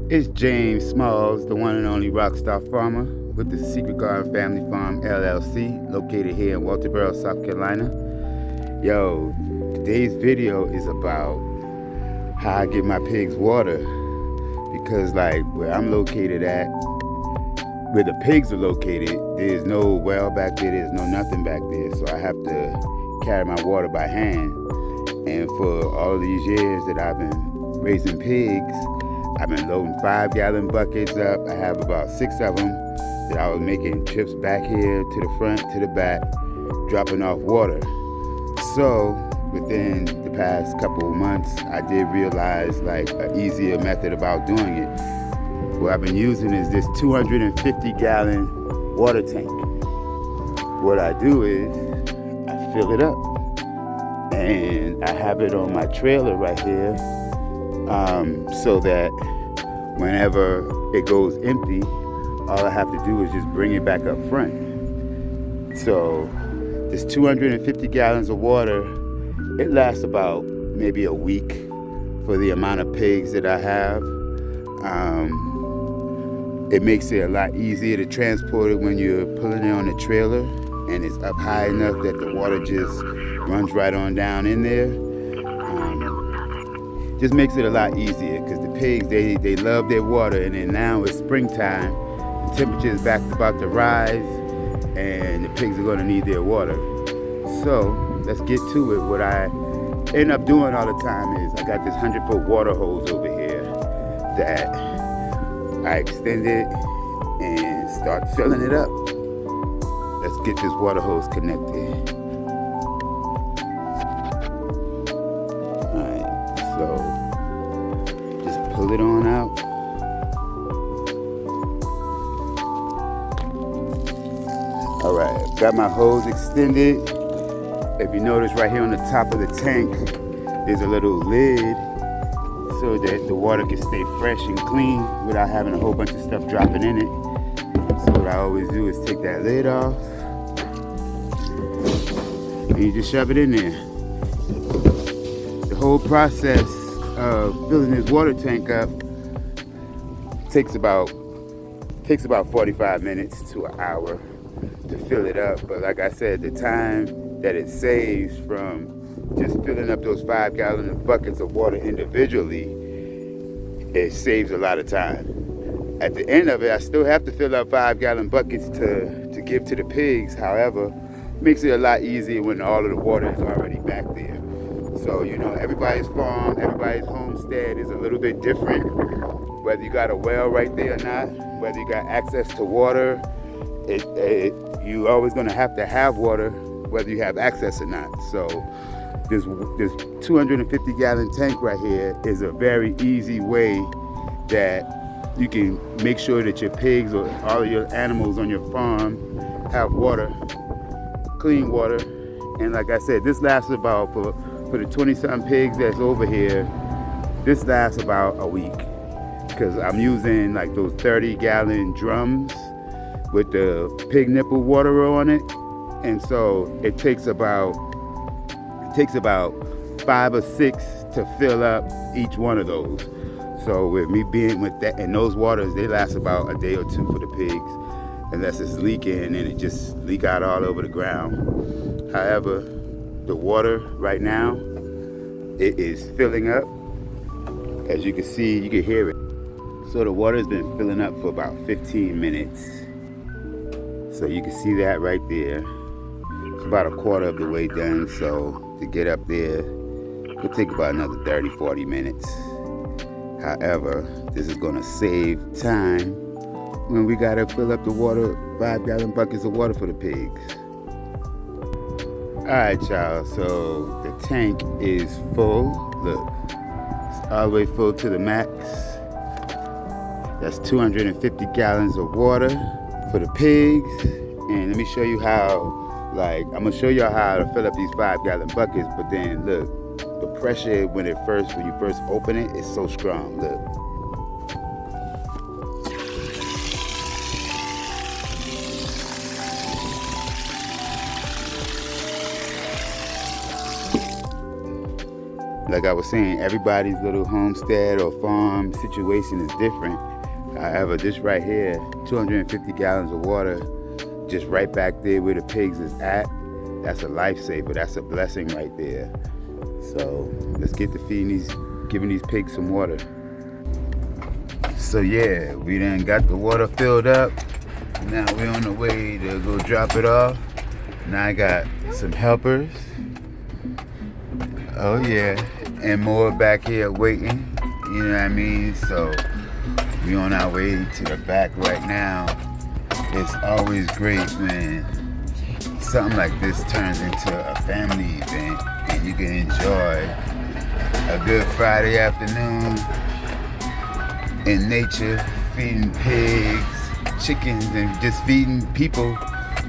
It's James Smalls, the one and only rockstar farmer with the Secret Garden Family Farm LLC, located here in Walterboro, South Carolina. Yo, today's video is about how I give my pigs water, because like where I'm located at, where the pigs are located, there's no well back there, there's no nothing back there, so I have to carry my water by hand. And for all these years that I've been raising pigs, I've been loading 5-gallon buckets up. I have about 6 of them that I was making trips back here to the front, to the back, dropping off water. So within the past couple of months, I did realize like an easier method about doing it. What I've been using is this 250-gallon water tank. What I do is I fill it up, and I have it on my trailer right here, so that whenever it goes empty, all I have to do is just bring it back up front. So this 250 gallons of water, it lasts about maybe a week for the amount of pigs that I have. It makes it a lot easier to transport it when you're pulling it on the trailer and it's up high enough that the water just runs right on down in there. Just makes it a lot easier, because the pigs, they love their water, and then now it's springtime, the temperature is back about to rise, and the pigs are going to need their water. So let's get to it. What I end up doing all the time is I got this 100-foot water hose over here that I extend it and start filling it up. Let's get this water hose connected. So just pull it on out. All right, got my hose extended. If you notice right here on the top of the tank, there's a little lid so that the water can stay fresh and clean without having a whole bunch of stuff dropping in it. So what I always do is take that lid off, and you just shove it in there. The whole process of filling this water tank up takes about 45 minutes to an hour to fill it up. But like I said, the time that it saves from just filling up those 5-gallon buckets of water individually, it saves a lot of time. At the end of it, I still have to fill up 5-gallon buckets to give to the pigs. However, it makes it a lot easier when all of the water is already back there. So, you know, everybody's farm, everybody's homestead is a little bit different. Whether you got a well right there or not, whether you got access to water, you always gonna have to have water, whether you have access or not. So this 250-gallon tank right here is a very easy way that you can make sure that your pigs or all of your animals on your farm have water, clean water. And like I said, this lasts about, for the 20-something pigs that's over here, this lasts about a week, because I'm using like those 30-gallon drums with the pig nipple water on it. And so it takes about 5 or 6 to fill up each one of those. So with me being with that, and those waters, they last about a day or two for the pigs, unless it's leaking and it just leak out all over the ground. However, the water right now, it is filling up. As you can see, you can hear it. So the water has been filling up for about 15 minutes. So you can see that right there. It's about a quarter of the way done. So to get up there, it'll take about another 30, 40 minutes. However, this is gonna save time when we gotta fill up the water, 5-gallon buckets of water for the pigs. All right, y'all, so the tank is full. Look, it's all the way full to the max. That's 250 gallons of water for the pigs. And let me show you how, I'm gonna show y'all how to fill up these 5-gallon buckets, but then look, the pressure when you first open it is so strong, look. Like I was saying, everybody's little homestead or farm situation is different. However, this right here, 250 gallons of water, just right back there where the pigs is at, that's a lifesaver. That's a blessing right there. So let's get to giving these pigs some water. So yeah, we done got the water filled up. Now we're on the way to go drop it off. Now I got some helpers. Oh yeah, and more back here waiting, you know what I mean? So we on our way to the back right now. It's always great when something like this turns into a family event and you can enjoy a good Friday afternoon in nature, feeding pigs, chickens, and just feeding people,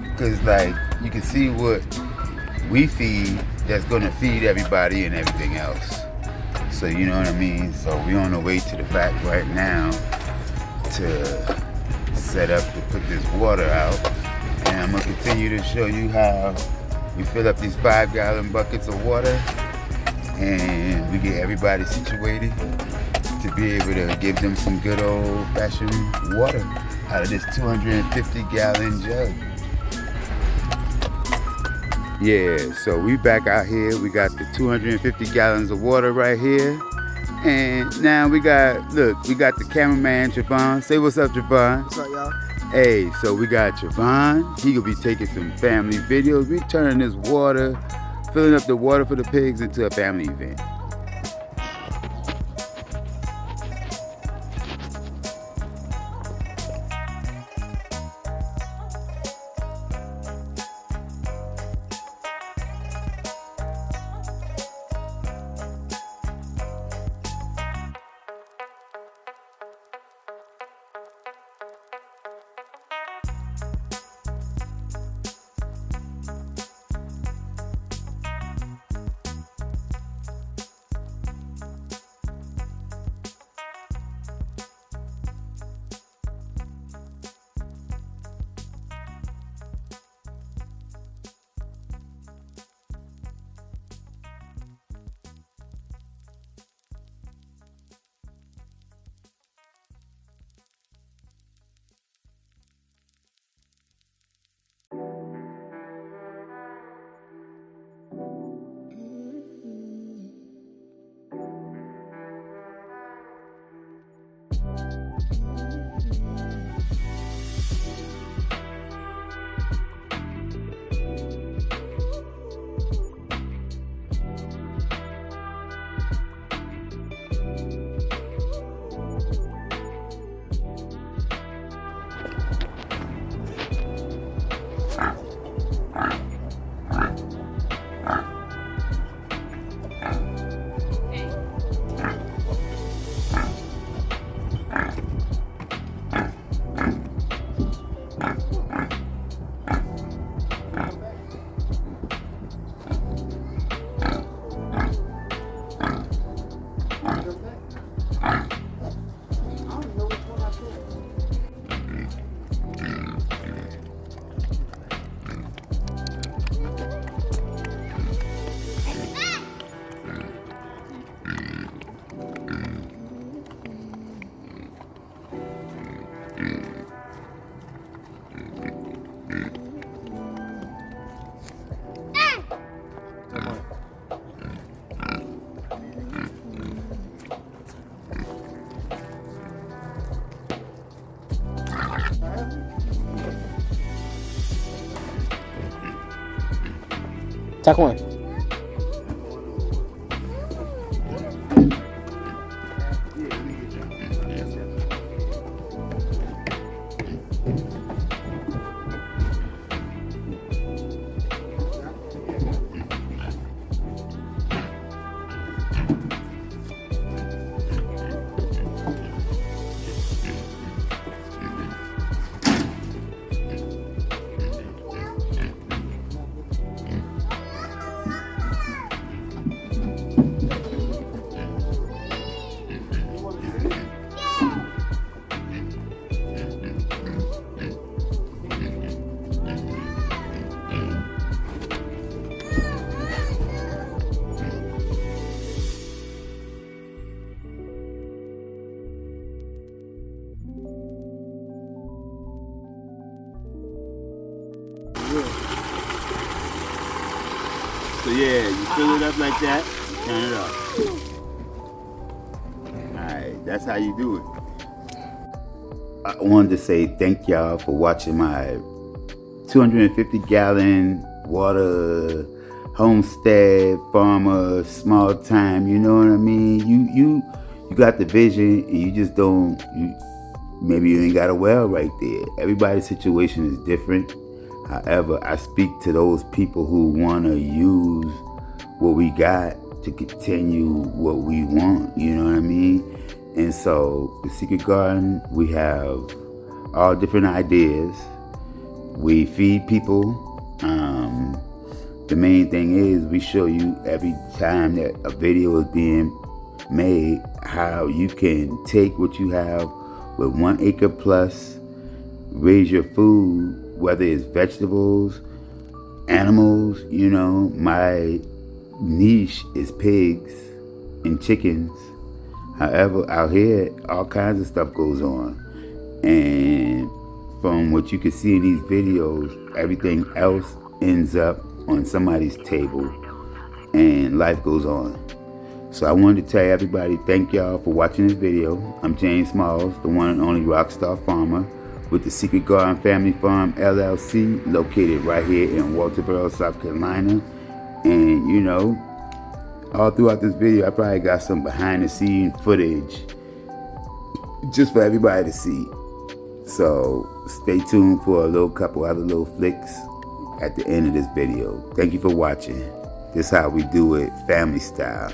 because like you can see what we feed that's gonna feed everybody and everything else. So you know what I mean? So we're on the way to the back right now to set up to put this water out. And I'm gonna continue to show you how we fill up these 5-gallon buckets of water and we get everybody situated to be able to give them some good old-fashioned water out of this 250-gallon jug. Yeah, so we back out here. We got the 250 gallons of water right here. And now we got the cameraman, Javon. Say what's up, Javon. What's up, y'all? Hey, so we got Javon. He gonna be taking some family videos. We turning this water, filling up the water for the pigs into a family event. Tuck one. So yeah, you fill it up like that, turn it off. Alright, that's how you do it. I wanted to say thank y'all for watching my 250 gallon water homestead farmer small time, you know what I mean? You got the vision and you just don't, maybe you ain't got a well right there. Everybody's situation is different. However, I speak to those people who want to use what we got to continue what we want, you know what I mean? And so the Secret Garden, we have all different ideas. We feed people. The main thing is we show you every time that a video is being made how you can take what you have with 1 acre plus, raise your food, whether it's vegetables, animals, you know. My niche is pigs and chickens. However, out here, all kinds of stuff goes on. And from what you can see in these videos, everything else ends up on somebody's table and life goes on. So I wanted to tell everybody, thank y'all for watching this video. I'm James Smalls, the one and only rockstar farmer with the Secret Garden Family Farm LLC, located right here in Walterboro, South Carolina. And you know, all throughout this video, I probably got some behind the scene footage just for everybody to see. So stay tuned for a couple other little flicks at the end of this video. Thank you for watching. This is how we do it, family style.